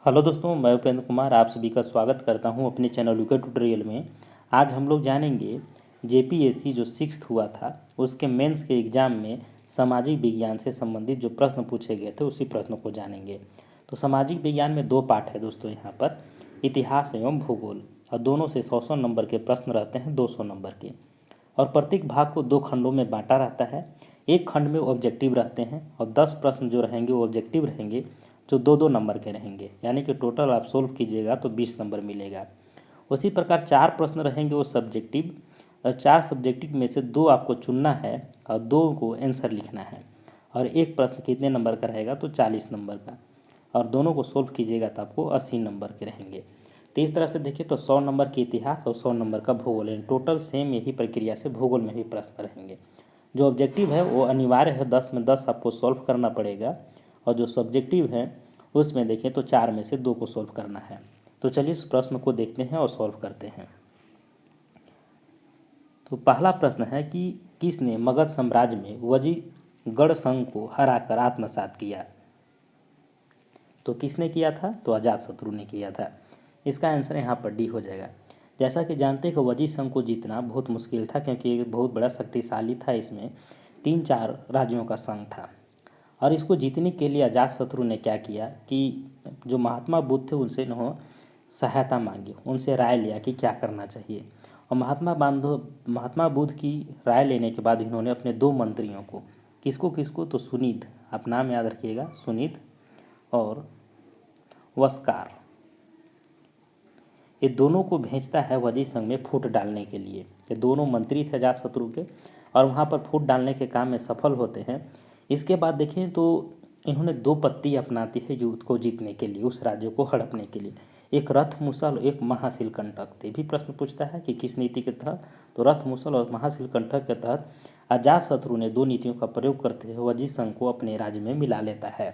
Hello दोस्तों, मैं उपेंद्र कुमार आप सभी का स्वागत करता हूं अपने चैनल यूके ट्यूटोरियल में। आज हम लोग जानेंगे जेपीएससी जो सिक्स्थ हुआ था उसके मेंस के एग्ज़ाम में सामाजिक विज्ञान से संबंधित जो प्रश्न पूछे गए थे उसी प्रश्नों को जानेंगे। तो सामाजिक विज्ञान में दो पार्ट है दोस्तों, यहाँ पर इतिहास एवं भूगोल, और दोनों से 100-100 नंबर के प्रश्न रहते हैं, 200 नंबर के। और प्रत्येक भाग को दो खंडों में बांटा रहता है। एक खंड में ऑब्जेक्टिव रहते हैं और 10 प्रश्न जो रहेंगे वो ऑब्जेक्टिव रहेंगे, जो 2-2 नंबर के रहेंगे, यानी कि टोटल आप सोल्व कीजिएगा तो 20 नंबर मिलेगा। उसी प्रकार 4 प्रश्न रहेंगे वो सब्जेक्टिव, और 4 सब्जेक्टिव में से 2 आपको चुनना है और 2 को आंसर लिखना है। और एक प्रश्न कितने नंबर का रहेगा तो 40 नंबर का, और दोनों को सोल्व कीजिएगा तो आपको 80 नंबर के रहेंगे। तो इस तरह से देखिए तो 100 नंबर के इतिहास और 100 नंबर का भूगोल, यानी टोटल सेम यही प्रक्रिया से भूगोल में भी प्रश्न रहेंगे। जो ऑब्जेक्टिव है वो अनिवार्य है 10 में 10 आपको सॉल्व करना पड़ेगा, और जो सब्जेक्टिव है उसमें देखें तो 4 में से 2 को सॉल्व करना है। तो चलिए इस प्रश्न को देखते हैं और सॉल्व करते हैं। तो पहला प्रश्न है कि किसने मगध साम्राज्य में वजीगढ़ संघ को हराकर आत्मसात किया। तो किसने किया था तो अजातशत्रु ने किया था। इसका आंसर यहाँ पर डी हो जाएगा। जैसा कि जानते हैं कि वजी संघ को जीतना बहुत मुश्किल था, क्योंकि एक बहुत बड़ा शक्तिशाली था, इसमें 3-4 राज्यों का संघ था। और इसको जीतने के लिए अजातशत्रु ने क्या किया कि जो महात्मा बुद्ध थे उनसे इन्होंने सहायता मांगी, उनसे राय लिया कि क्या करना चाहिए। और महात्मा बुद्ध की राय लेने के बाद इन्होंने अपने 2 मंत्रियों को, किसको किसको तो सुनीध, आप नाम याद रखिएगा, सुनीध और वस्कार, ये दोनों को भेजता है वजी संघ में फूट डालने के लिए। ये दोनों मंत्री थे अजातशत्रु के, और वहाँ पर फूट डालने के काम में सफल होते हैं। इसके बाद देखें तो इन्होंने 2 पत्ती अपनाती है युद्ध को जीतने के लिए, उस राज्य को हड़पने के लिए। एक रथ मुसल, एक महाशिल कंटक। ये भी प्रश्न पूछता है कि किस नीति के तहत, तो रथ मुसल और महाशिल कंटक के तहत अजातशत्रु ने 2 नीतियों का प्रयोग करते हुए वजी संघ को अपने राज्य में मिला लेता है।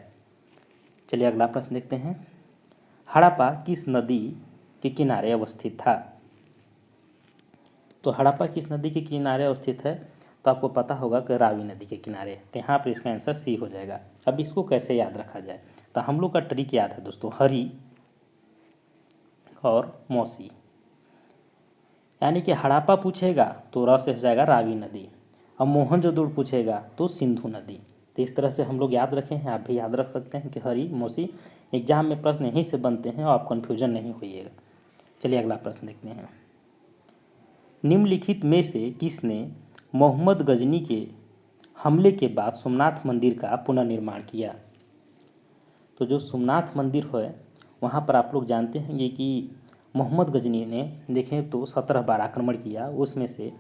चलिए अगला प्रश्न देखते हैं। हड़प्पा किस नदी के किनारे अवस्थित था। तो हड़प्पा किस नदी के किनारे अवस्थित है तो आपको पता होगा कि रावी नदी के किनारे। तो यहाँ पर इसका आंसर सी हो जाएगा। अब इसको कैसे याद रखा जाए, तो हम लोग का ट्रिक याद है दोस्तों, हरी और मौसी। यानी कि हड़प्पा पूछेगा तो र से हो जाएगा रावी नदी, और मोहनजोदड़ो पूछेगा तो सिंधु नदी। तो इस तरह से हम लोग याद रखे हैं, आप भी याद रख सकते हैं कि हरी मौसी। एग्जाम में प्रश्न यहीं से बनते हैं और आप कन्फ्यूजन नहीं होइएगा। चलिए अगला प्रश्न देखते हैं। निम्नलिखित में से किसने मोहम्मद गजनी के हमले के बाद सोमनाथ मंदिर का पुनर्निर्माण किया। तो जो सोमनाथ मंदिर है वहाँ पर आप लोग जानते हैं कि मोहम्मद गजनी ने देखें तो 17 बार आक्रमण किया, उसमें से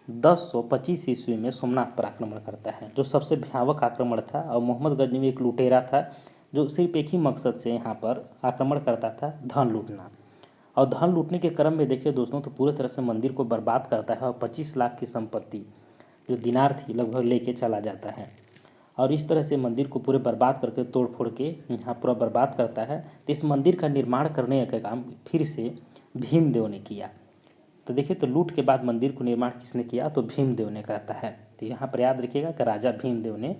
1025 ईस्वी में सोमनाथ पर आक्रमण करता है, जो सबसे भयावह आक्रमण था। और मोहम्मद गजनी एक लुटेरा था जो सिर्फ एक ही मकसद से यहाँ पर आक्रमण करता था, धन लूटना। और धन लूटने के क्रम में देखिए दोस्तों तो पूरी तरह से मंदिर को बर्बाद करता है, और 25 लाख की संपत्ति जो दिनार थी लगभग लेके चला जाता है। और इस तरह से मंदिर को पूरे बर्बाद करके, तोड़ फोड़ के यहाँ पूरा बर्बाद करता है। तो इस मंदिर का निर्माण करने का काम फिर से भीमदेव ने किया। तो देखिए तो लूट के बाद मंदिर को निर्माण किसने किया तो भीमदेव ने कहता है। तो यहाँ पर याद रखिएगा कि राजा भीमदेव ने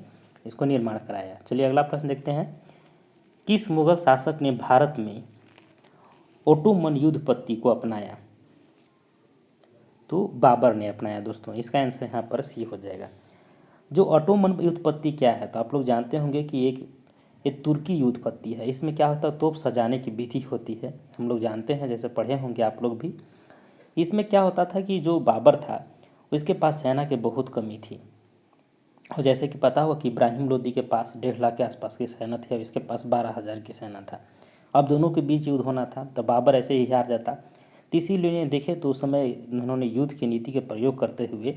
इसको निर्माण कराया। चलिए अगला प्रश्न देखते हैं। किस मुगल शासक ने भारत में ओटोमन युद्ध पद्धति को अपनाया। तो बाबर ने अपनाया दोस्तों। इसका आंसर यहाँ पर सी हो जाएगा। जो ऑटोमन युद्ध पद्धति क्या है तो आप लोग जानते होंगे कि एक तुर्की युद्ध पद्धति है। इसमें क्या होता है, तोप सजाने की विधि होती है, हम लोग जानते हैं, जैसे पढ़े होंगे आप लोग भी। इसमें क्या होता था कि जो बाबर था उसके पास सेना की बहुत कमी थी, और जैसे कि पता हुआ कि इब्राहिम लोदी के पास 1.5 लाख के आसपास की सेना थी, और इसके पास 12,000 की सेना था। अब दोनों के बीच युद्ध होना था, तो बाबर ऐसे ही हार जाता। तो इसीलिए देखे तो उस समय उन्होंने युद्ध की नीति के प्रयोग करते हुए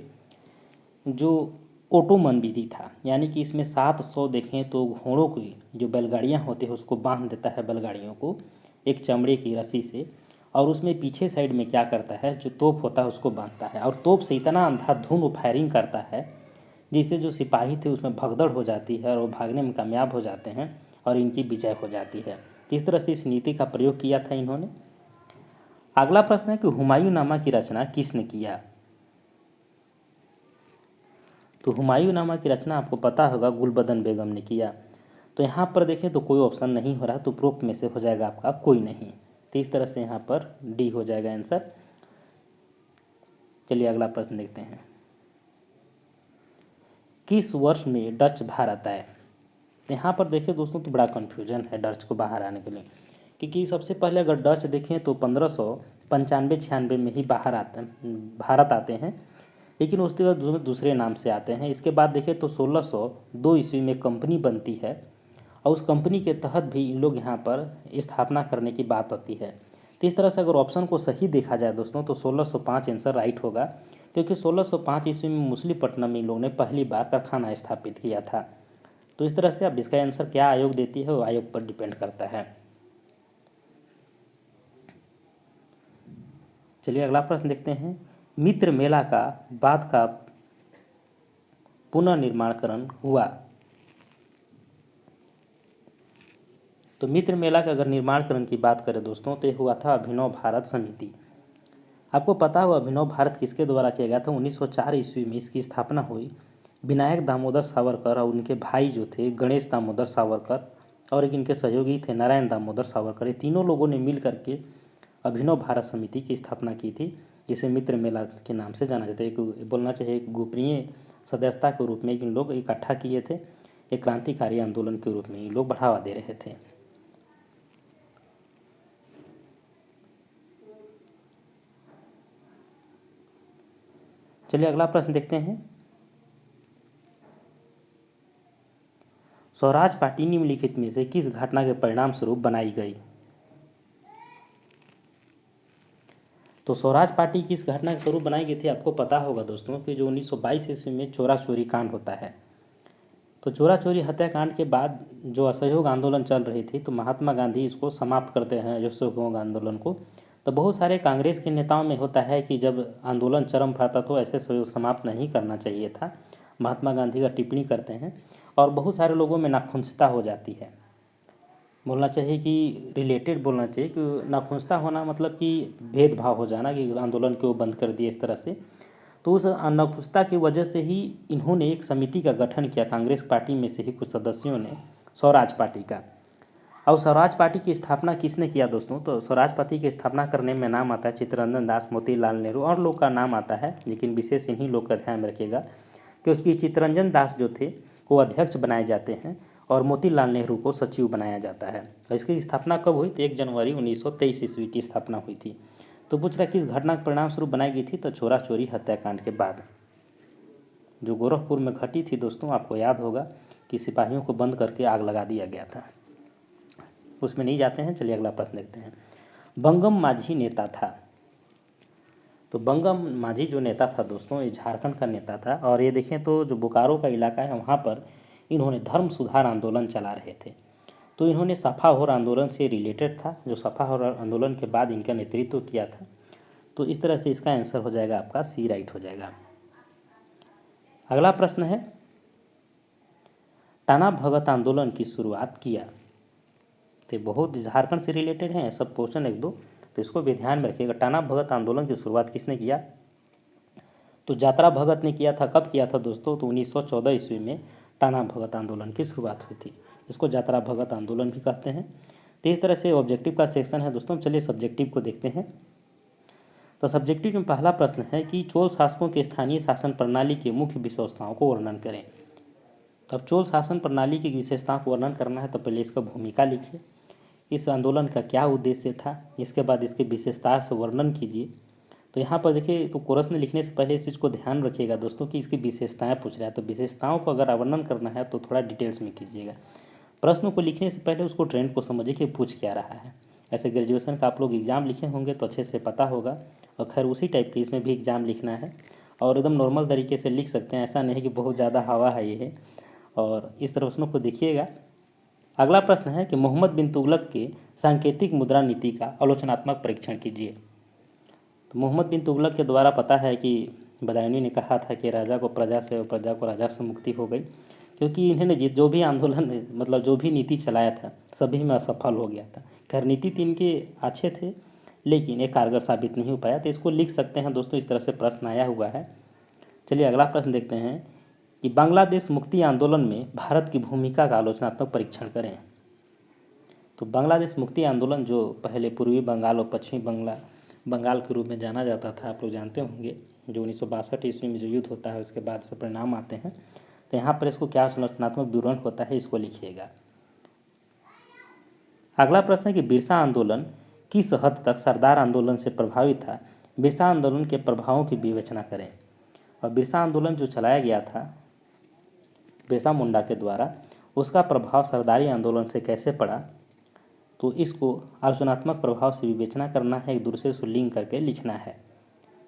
जो ओटोमन विधि था, यानी कि इसमें 700 देखें तो घोड़ों की जो बैलगाड़ियाँ होती है उसको बांध देता है, बैलगाड़ियों को एक चमड़े की रस्सी से, और उसमें पीछे साइड में क्या करता है, जो तोप होता है उसको बांधता है, और तोप से इतना अंधाधुंध फायरिंग करता है जिससे जो सिपाही थे उसमें भगदड़ हो जाती है और वो भागने में कामयाब हो जाते हैं और इनकी विजय हो जाती है। इस तरह से इस नीति का प्रयोग किया था इन्होंने। अगला प्रश्न है कि हुमायूंनामा की रचना किसने किया। तो हुमायूंनामा की रचना आपको पता होगा गुलबदन बेगम ने किया। तो यहाँ पर देखें तो कोई ऑप्शन नहीं हो रहा, तो उपरोक्त में से हो जाएगा आपका कोई नहीं। तो इस तरह से यहाँ पर डी हो जाएगा आंसर। चलिए अगला प्रश्न देखते हैं। किस वर्ष में डच भारत आए? यहाँ पर देखिए दोस्तों तो बड़ा कन्फ्यूजन है डच को बाहर आने के लिए, क्योंकि सबसे पहले अगर डच देखें तो 1595-96 में ही भारत आते हैं, लेकिन उसके बाद दूसरे नाम से आते हैं। इसके बाद देखें तो 1602 ईस्वी में कंपनी बनती है, और उस कंपनी के तहत भी इन लोग यहाँ पर स्थापना करने की बात आती है। तो इस तरह से अगर ऑप्शन को सही देखा जाए दोस्तों तो 1605 आंसर राइट होगा, क्योंकि 1605 ईस्वी में मछलीपट्टनम में इन लोगों ने पहली बार कारखाना स्थापित किया था। तो इस तरह से अब इसका आंसर क्या आयोग देती है वो आयोग पर डिपेंड करता है। चलिए अगला प्रश्न देखते हैं। मित्र मेला का बाद का पुनर्निर्माणकरण हुआ। तो मित्र मेला का अगर निर्माणकरण की बात करें दोस्तों तो हुआ था अभिनव भारत समिति। आपको पता होगा अभिनव भारत किसके द्वारा किया गया था? 1904 ईस्वी में इसकी स्थापना हुई। विनायक दामोदर सावरकर और उनके भाई जो थे गणेश दामोदर सावरकर और एक इनके सहयोगी थे नारायण दामोदर सावरकर, ये तीनों लोगों ने मिल करके अभिनव भारत समिति की स्थापना की थी, जिसे मित्र मेला के नाम से जाना जाता है। एक बोलना चाहिए एक गोपनीय सदस्यता के रूप में इन लोग इकट्ठा किए थे, एक क्रांतिकारी आंदोलन के रूप में इन लोग बढ़ावा दे रहे थे। चलिए अगला प्रश्न देखते हैं। स्वराज पार्टी निम्नलिखित में से किस घटना के परिणाम स्वरूप बनाई गई? तो स्वराज पार्टी किस घटना के स्वरूप बनाई गई थी? आपको पता होगा दोस्तों कि जो 1922 ईस्वी में चोरा चोरी कांड होता है, तो चोरा चोरी हत्याकांड के बाद जो असहयोग आंदोलन चल रही थी, तो महात्मा गांधी इसको समाप्त करते हैं असहयोग आंदोलन को। तो बहुत सारे कांग्रेस के नेताओं में होता है कि जब आंदोलन चरम पर आता तो ऐसे सहयोग समाप्त नहीं करना चाहिए था, महात्मा गांधी का टिप्पणी करते हैं, और बहुत सारे लोगों में नाखुशता हो जाती है। बोलना चाहिए कि रिलेटेड बोलना चाहिए कि नाखुशता होना मतलब कि भेदभाव हो जाना कि आंदोलन को बंद कर दिए इस तरह से। तो उस नाखुशता की वजह से ही इन्होंने एक समिति का गठन किया कांग्रेस पार्टी में से ही कुछ सदस्यों ने, स्वराज पार्टी का। और स्वराज पार्टी की स्थापना किसने किया दोस्तों? तो स्वराज पार्टी की स्थापना करने में नाम आता है चित्तरंजन दास, मोतीलाल नेहरू और लोग का नाम आता है, लेकिन विशेष इन्हीं लोग का ध्यान रखिएगा, क्योंकि चित्तरंजन दास जो थे वो अध्यक्ष बनाए जाते हैं और मोतीलाल नेहरू को सचिव बनाया जाता है। और इसकी स्थापना कब हुई? तो 1 जनवरी 1923 ईस्वी की स्थापना हुई थी। तो पूछ रहा किस घटना के परिणाम स्वरूप बनाई गई थी? तो चोरा चोरी हत्याकांड के बाद, जो गोरखपुर में घटी थी दोस्तों, आपको याद होगा कि सिपाहियों को बंद करके आग लगा दिया गया था। उसमें नहीं जाते हैं। चलिए अगला प्रश्न देखते हैं। बंगम माझी नेता था। तो बंगम माझी जो नेता था दोस्तों, ये झारखंड का नेता था, और ये देखें तो जो बोकारो का इलाका है वहाँ पर इन्होंने धर्म सुधार आंदोलन चला रहे थे। तो इन्होंने सफा होर आंदोलन से रिलेटेड था, जो सफा होर आंदोलन के बाद इनका नेतृत्व किया था। तो इस तरह से इसका आंसर हो जाएगा आपका सी राइट हो जाएगा। अगला प्रश्न है, टाना भगत आंदोलन की शुरुआत किया। तो बहुत झारखंड से रिलेटेड हैं सब क्वेश्चन एक दो, तो इसको भी ध्यान में रखिएगा। टाना भगत आंदोलन की शुरुआत किसने किया? तो जात्रा भगत ने किया था। कब किया था दोस्तों? तो 1914 ईस्वी में टाना भगत आंदोलन की शुरुआत हुई थी। इसको जात्रा भगत आंदोलन भी कहते हैं। तो इस तरह से ऑब्जेक्टिव का सेक्शन है दोस्तों। चलिए सब्जेक्टिव को देखते हैं। तो सब्जेक्टिव में पहला प्रश्न है कि चोल शासकों के स्थानीय शासन प्रणाली के मुख्य विशेषताओं को वर्णन करें। तब चोल शासन प्रणाली की विशेषताओं को वर्णन करना है तो पहले इसका भूमिका लिखिए, इस आंदोलन का क्या उद्देश्य था, इसके बाद इसके विशेषता से वर्णन कीजिए। तो यहाँ पर देखिए, तो कोरस में लिखने से पहले इस चीज़ को ध्यान रखिएगा दोस्तों कि इसकी विशेषताएं पूछ रहा है, तो विशेषताओं को अगर वर्णन करना है तो थोड़ा डिटेल्स में कीजिएगा। प्रश्न को लिखने से पहले उसको ट्रेंड को समझिए कि पूछ क्या रहा है। ऐसे ग्रेजुएशन का आप लोग एग्ज़ाम लिखे होंगे तो अच्छे से पता होगा, और खैर उसी टाइप के इसमें भी एग्ज़ाम लिखना है, और एकदम नॉर्मल तरीके से लिख सकते हैं, ऐसा नहीं कि बहुत ज़्यादा हवा है ये है। और इस प्रश्नों को देखिएगा। अगला प्रश्न है कि मोहम्मद बिन तुगलक के सांकेतिक मुद्रा नीति का आलोचनात्मक परीक्षण कीजिए। तो मोहम्मद बिन तुगलक के द्वारा पता है कि बदायूनी ने कहा था कि राजा को प्रजा से और प्रजा को राजा से मुक्ति हो गई, क्योंकि इन्होंने जो भी आंदोलन मतलब जो भी नीति चलाया था सभी में असफल हो गया था। खैर नीति तो इनके अच्छे थे लेकिन ये कारगर साबित नहीं हो पाया। तो इसको लिख सकते हैं दोस्तों, इस तरह से प्रश्न आया हुआ है। चलिए अगला प्रश्न देखते हैं कि बांग्लादेश मुक्ति आंदोलन में भारत की भूमिका का आलोचनात्मक परीक्षण करें। तो बांग्लादेश मुक्ति आंदोलन जो पहले पूर्वी बंगाल और पश्चिमी बंगाल के रूप में जाना जाता था, आप लोग जानते होंगे, जो 1962 ईस्वी में जो युद्ध होता है उसके बाद से परिणाम आते हैं। तो यहाँ पर इसको क्या आलोचनात्मक विवरण होता है, इसको लिखिएगा। अगला प्रश्न है कि बिरसा आंदोलन किस हद तक सरदार आंदोलन से प्रभावित था। बिरसा आंदोलन के प्रभावों की विवेचना करें। और बिरसा आंदोलन जो चलाया गया था बिरसा मुंडा के द्वारा, उसका प्रभाव सरदारी आंदोलन से कैसे पड़ा, तो इसको आलोचनात्मक प्रभाव से विवेचना करना है, एक दूसरे से लिंक करके लिखना है।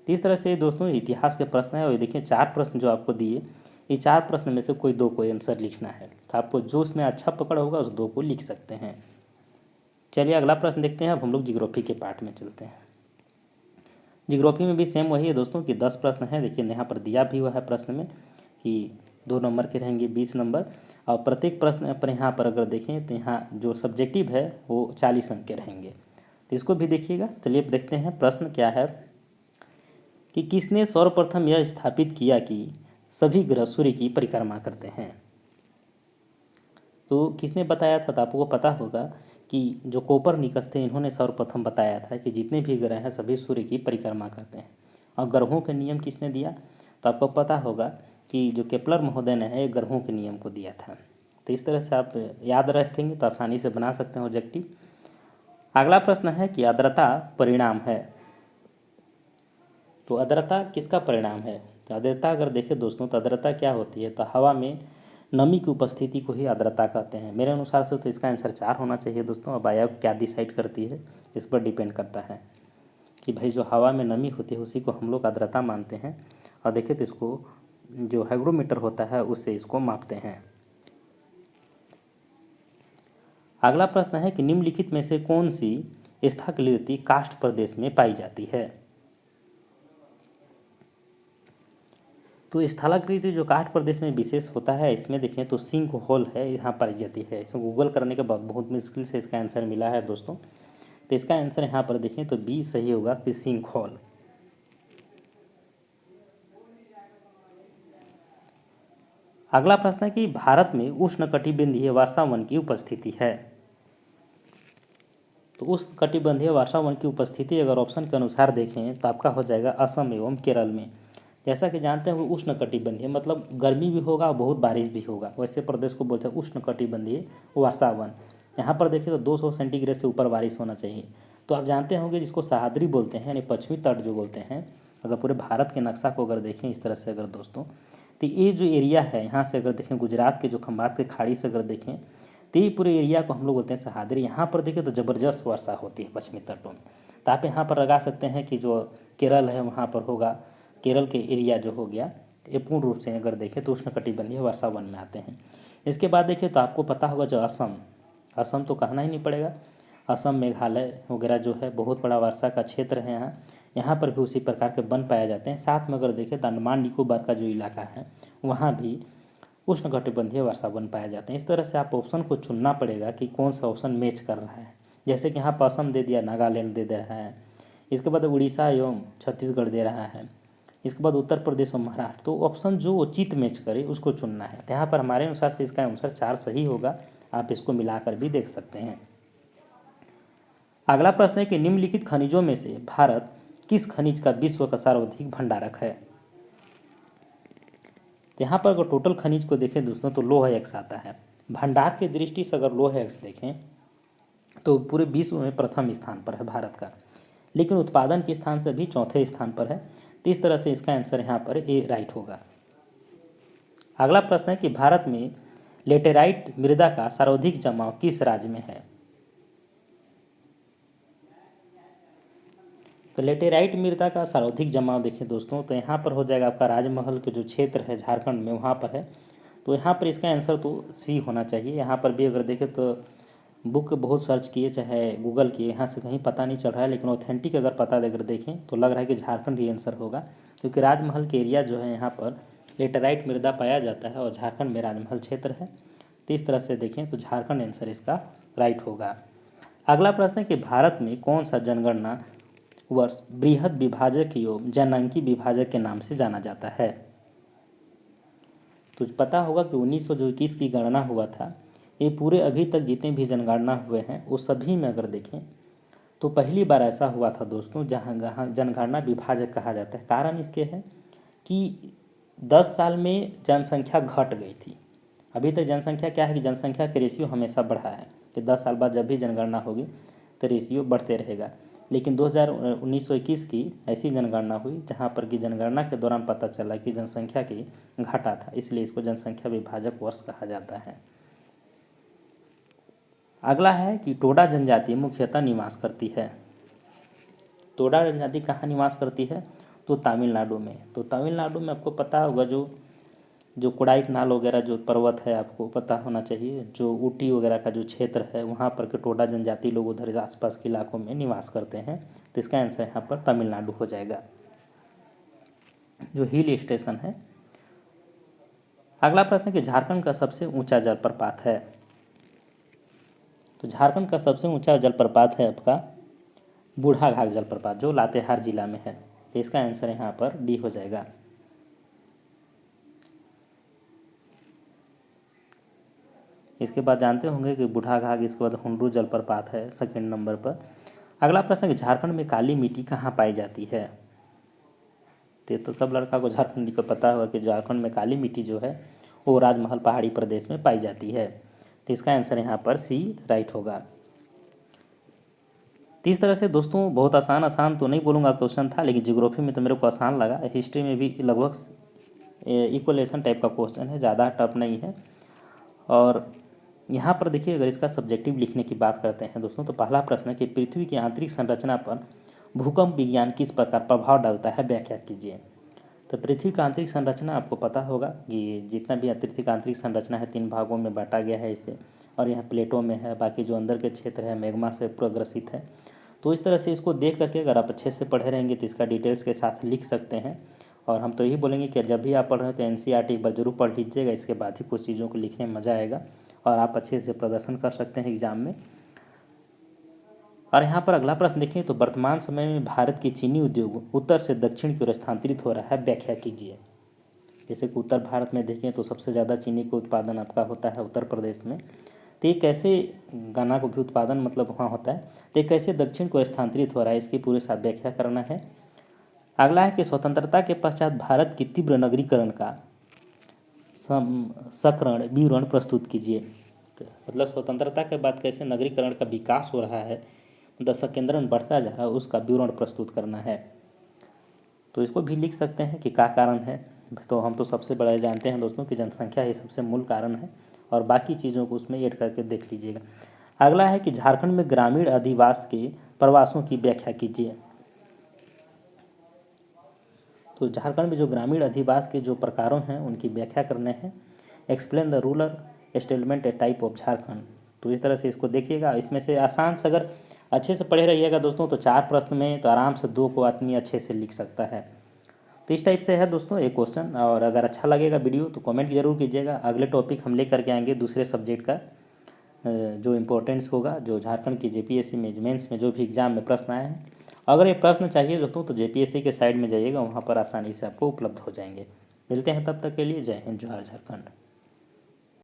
तो इस तरह से दोस्तों इतिहास के प्रश्न है। और देखिए 4 प्रश्न जो आपको दिए, ये 4 प्रश्न में से कोई 2 को आंसर लिखना है। तो आपको जो इसमें अच्छा पकड़ होगा उस 2 को लिख सकते हैं। चलिए अगला प्रश्न देखते हैं। अब हम लोग जियोग्राफी के पार्ट में चलते हैं। जियोग्राफी में भी सेम वही है दोस्तों कि 10 प्रश्न हैं। देखिए यहाँ पर दिया भी हुआ है प्रश्न में कि 2 नंबर के रहेंगे 20 नंबर, और प्रत्येक प्रश्न पर यहाँ पर अगर देखें तो यहाँ जो सब्जेक्टिव है वो 40 अंक के रहेंगे। तो इसको भी देखिएगा। चलिए अब देखते हैं प्रश्न क्या है कि किसने सर्वप्रथम यह स्थापित किया कि सभी ग्रह सूर्य की परिक्रमा करते हैं। तो किसने बताया था, तो आपको पता होगा कि जो कोपरनिकस थे, इन्होंने सर्वप्रथम बताया था कि जितने भी ग्रह हैं सभी सूर्य की परिक्रमा करते हैं। और ग्रहों के नियम किसने दिया, तो आपको पता होगा कि जो केपलर महोदय ने है ग्रहों के नियम को दिया था। तो इस तरह से आप याद रखेंगे तो आसानी से बना सकते हैं ऑब्जेक्टिव। अगला प्रश्न है कि आर्द्रता परिणाम है। तो आर्द्रता किसका परिणाम है, तो आर्द्रता अगर देखें दोस्तों तो आर्द्रता क्या होती है, तो हवा में नमी की उपस्थिति को ही आर्द्रता कहते हैं। मेरे अनुसार से तो इसका आंसर 4 होना चाहिए दोस्तों। अब आयोग क्या डिसाइड करती है इस पर डिपेंड करता है कि भाई जो हवा में नमी होती है उसी को हम लोग आर्द्रता मानते हैं। और देखें तो इसको जो हाइग्रोमीटर होता है उससे इसको मापते हैं। अगला प्रश्न है कि निम्नलिखित में से कौन सी स्थलाकृति कास्ट प्रदेश में पाई जाती है। तो स्थलाकृति जो कास्ट प्रदेश में विशेष होता है, इसमें देखें तो सिंक होल है, यहाँ पाई जाती है। इसमें गूगल करने के बाद बहुत मुश्किल से इसका आंसर मिला है दोस्तों। तो इसका आंसर यहाँ पर देखें तो बी सही होगा कि सिंक होल। अगला प्रश्न है कि भारत में उष्णकटिबंधीय वर्षा वन की उपस्थिति है। तो उष्णकटिबंधीय वर्षा वन की उपस्थिति अगर ऑप्शन के अनुसार देखें तो आपका हो जाएगा असम एवं केरल में। जैसा कि जानते हैं वो उष्णकटिबंधीय मतलब गर्मी भी होगा और बहुत बारिश भी होगा, वैसे प्रदेश को बोलते हैं उष्णकटिबंधीय वर्षा वन। यहाँ पर देखिए तो 200 सेंटीग्रेड से ऊपर बारिश होना चाहिए। तो आप जानते होंगे जिसको सह्याद्री बोलते हैं यानी पश्चिमी तट जो बोलते हैं, अगर पूरे भारत के नक्शा को अगर देखें इस तरह से अगर दोस्तों, तो ये जो एरिया है यहाँ से अगर देखें गुजरात के जो खंबात के खाड़ी से अगर देखें तो ये पूरे एरिया को हम लोग बोलते हैं सह्याद्री। यहाँ पर देखिए तो ज़बरदस्त वर्षा होती है पश्चिमी तटों में। तो आप यहाँ पर लगा सकते हैं कि जो केरल है वहाँ पर होगा, केरल के एरिया जो हो गया ये पूर्ण रूप से अगर देखें तो उष्णकटिबंधीय वर्षा वन में आते हैं। इसके बाद देखिए तो आपको पता होगा जो असम तो कहना ही नहीं पड़ेगा। असम मेघालय वगैरह जो है बहुत बड़ा वर्षा का क्षेत्र है। यहाँ पर भी उसी प्रकार के वन पाए जाते हैं। साथ में अगर देखें तो अंडमान निकोबार का जो इलाका है वहाँ भी उष्णकटिबंधीय वर्षा वन पाए जाते हैं। इस तरह से आप ऑप्शन को चुनना पड़ेगा कि कौन सा ऑप्शन मैच कर रहा है। जैसे कि यहाँ पर असम दे दिया, नागालैंड दे दे रहा है, इसके बाद उड़ीसा एवं छत्तीसगढ़ दे रहा है, इसके बाद उत्तर प्रदेश और महाराष्ट्र। तो ऑप्शन जो उचित मैच करे उसको चुनना है। तो यहाँ पर हमारे अनुसार से इसका आंसर 4 सही होगा। आप इसको मिलाकर भी देख सकते हैं। अगला प्रश्न है कि निम्नलिखित खनिजों में से भारत किस खनिज का विश्व का सर्वाधिक भंडारक है। तो यहाँ पर अगर टोटल खनिज को देखें दोस्तों तो लोह एक्स आता है। भंडार की दृष्टि से अगर लोह एक्स देखें तो पूरे विश्व में प्रथम स्थान पर है भारत का, लेकिन उत्पादन के स्थान से भी चौथे स्थान पर है। तो इस तरह से इसका आंसर यहाँ पर ए राइट होगा। अगला प्रश्न है कि भारत में लेटेराइट मृदा का सर्वाधिक जमाव किस राज्य में है। तो लेटेराइट मृदा का सर्वाधिक जमाव देखें दोस्तों तो यहाँ पर हो जाएगा आपका राजमहल के जो क्षेत्र है झारखंड में वहाँ पर है। तो यहाँ पर इसका आंसर तो सी होना चाहिए। यहाँ पर भी अगर देखें तो बुक बहुत सर्च किए चाहे गूगल किए, यहाँ से कहीं पता नहीं चल रहा है, लेकिन ऑथेंटिक अगर पता अगर देखें तो लग रहा है कि झारखंड ही आंसर होगा, क्योंकि राजमहल के एरिया जो है यहाँ पर लेटेराइट मृदा पाया जाता है और झारखंड में राजमहल क्षेत्र है। तो इस तरह से देखें तो झारखंड आंसर इसका राइट होगा। अगला प्रश्न है कि भारत में कौन सा जनगणना वर्ष बृहद विभाजक एवं जनांकी विभाजक के नाम से जाना जाता है। तो पता होगा कि 1921 की गणना हुआ था, ये पूरे अभी तक जितने भी जनगणना हुए हैं वो सभी में अगर देखें तो पहली बार ऐसा हुआ था दोस्तों जहाँ जनगणना विभाजक कहा जाता है। कारण इसके है कि 10 साल में जनसंख्या घट गई थी। अभी तक जनसंख्या क्या है कि जनसंख्या का रेशियो हमेशा बढ़ा है कि 10 साल बाद जब भी जनगणना होगी तो रेशियो बढ़ते रहेगा। लेकिन 1921 की ऐसी जनगणना हुई जहाँ पर कि जनगणना के दौरान पता चला कि जनसंख्या की घटा था, इसलिए इसको जनसंख्या विभाजक वर्ष कहा जाता है। अगला है कि टोडा जनजाति मुख्यतः निवास करती है। टोडा जनजाति कहाँ निवास करती है? तो तमिलनाडु में। तो तमिलनाडु में आपको पता होगा जो कोडाईकनाल वगैरह जो पर्वत है आपको पता होना चाहिए, जो ऊटी वगैरह का जो क्षेत्र है वहाँ पर के टोडा जनजाति लोग उधर आसपास के इलाकों में निवास करते हैं। तो इसका आंसर यहाँ पर तमिलनाडु हो जाएगा, जो हिल स्टेशन है। अगला प्रश्न है कि झारखंड का सबसे ऊंचा जलप्रपात है। तो झारखंड का सबसे ऊंचा जलप्रपात है आपका बूढ़ाघाट जलप्रपात, जो लातेहार जिला में है। तो इसका आंसर यहाँ पर डी हो जाएगा। इसके बाद जानते होंगे कि बूढ़ाघाट, इसके बाद हुंडरू जलप्रपात है सेकंड नंबर पर। अगला प्रश्न है कि झारखंड में काली मिट्टी कहाँ पाई जाती है। तो सब लड़का को झारखंडी को पता होगा कि झारखंड में काली मिट्टी जो है वो राजमहल पहाड़ी प्रदेश में पाई जाती है। तो इसका आंसर यहाँ पर सी राइट होगा। तो इस तरह से दोस्तों बहुत आसान तो नहीं बोलूँगा क्वेश्चन था, लेकिन ज्योग्राफी में तो मेरे को आसान लगा। हिस्ट्री में भी लगभग इक्वलेशन टाइप का क्वेश्चन है, ज़्यादा टफ नहीं है। और यहाँ पर देखिए अगर इसका सब्जेक्टिव लिखने की बात करते हैं दोस्तों, तो पहला प्रश्न है कि पृथ्वी की आंतरिक संरचना पर भूकंप विज्ञान किस प्रकार प्रभाव डालता है, व्याख्या कीजिए। तो पृथ्वी का आंतरिक संरचना आपको पता होगा कि जितना भी पृथ्वी का आंतरिक संरचना है 3 भागों में बांटा गया है इसे, और यहाँ प्लेटों में है, बाकी जो अंदर के क्षेत्र है मैग्मा से पूरा ग्रसित है। तो इस तरह से इसको देख करके अगर आप अच्छे से पढ़े रहेंगे तो इसका डिटेल्स के साथ लिख सकते हैं। और हम तो यही बोलेंगे कि जब भी आप पढ़ रहे हो तो NCERT एक बार जरूर पढ़ लीजिएगा, इसके बाद ही कुछ चीज़ों को लिखने में मज़ा आएगा और आप अच्छे से प्रदर्शन कर सकते हैं एग्जाम में। और यहाँ पर अगला प्रश्न देखें तो वर्तमान समय में भारत की चीनी उद्योग उत्तर से दक्षिण की ओर स्थानांतरित हो रहा है, व्याख्या कीजिए। जैसे कि उत्तर भारत में देखें तो सबसे ज़्यादा चीनी का उत्पादन आपका होता है उत्तर प्रदेश में। तो ये कैसे गन्ना को भी उत्पादन मतलब वहाँ होता है, तो ये कैसे दक्षिण को स्थानांतरित हो रहा है, इसकी पूरे साथ व्याख्या करना है। अगला है कि स्वतंत्रता के पश्चात भारत की तीव्र नगरीकरण का सकरण विवरण प्रस्तुत कीजिए। मतलब स्वतंत्रता के बाद कैसे नगरीकरण का विकास हो रहा है, मतलब संकेंद्रण बढ़ता जा रहा है, उसका विवरण प्रस्तुत करना है। तो इसको भी लिख सकते हैं कि क्या कारण है। तो हम तो सबसे बड़ा जानते हैं दोस्तों कि जनसंख्या ही सबसे मूल कारण है, और बाकी चीज़ों को उसमें ऐड करके देख लीजिएगा। अगला है कि झारखंड में ग्रामीण अधिवास के प्रवासों की व्याख्या कीजिए। तो झारखंड में जो ग्रामीण अधिवास के जो प्रकारों हैं उनकी व्याख्या करने हैं। Explain the rural settlement A type of Jharkhand. तो इस तरह से इसको देखिएगा। इसमें से आसान से अगर अच्छे से पढ़े रहिएगा दोस्तों तो 4 प्रश्न में तो आराम से 2 को आदमी अच्छे से लिख सकता है। तो इस टाइप से है दोस्तों एक क्वेश्चन। और अगर अच्छा लगेगा वीडियो तो कमेंट जरूर कीजिएगा। अगले टॉपिक हम लेकर के आएंगे दूसरे सब्जेक्ट का जो इम्पोर्टेंस होगा, जो झारखंड की JPSC में मेंस में जो भी एग्जाम में प्रश्न आए हैं। अगर ये प्रश्न चाहिए दोस्तों तो JPSC के साइड में जाइएगा, वहाँ पर आसानी से आपको उपलब्ध हो जाएंगे। मिलते हैं तब तक के लिए। जय हिंद, जोहार झारखंड।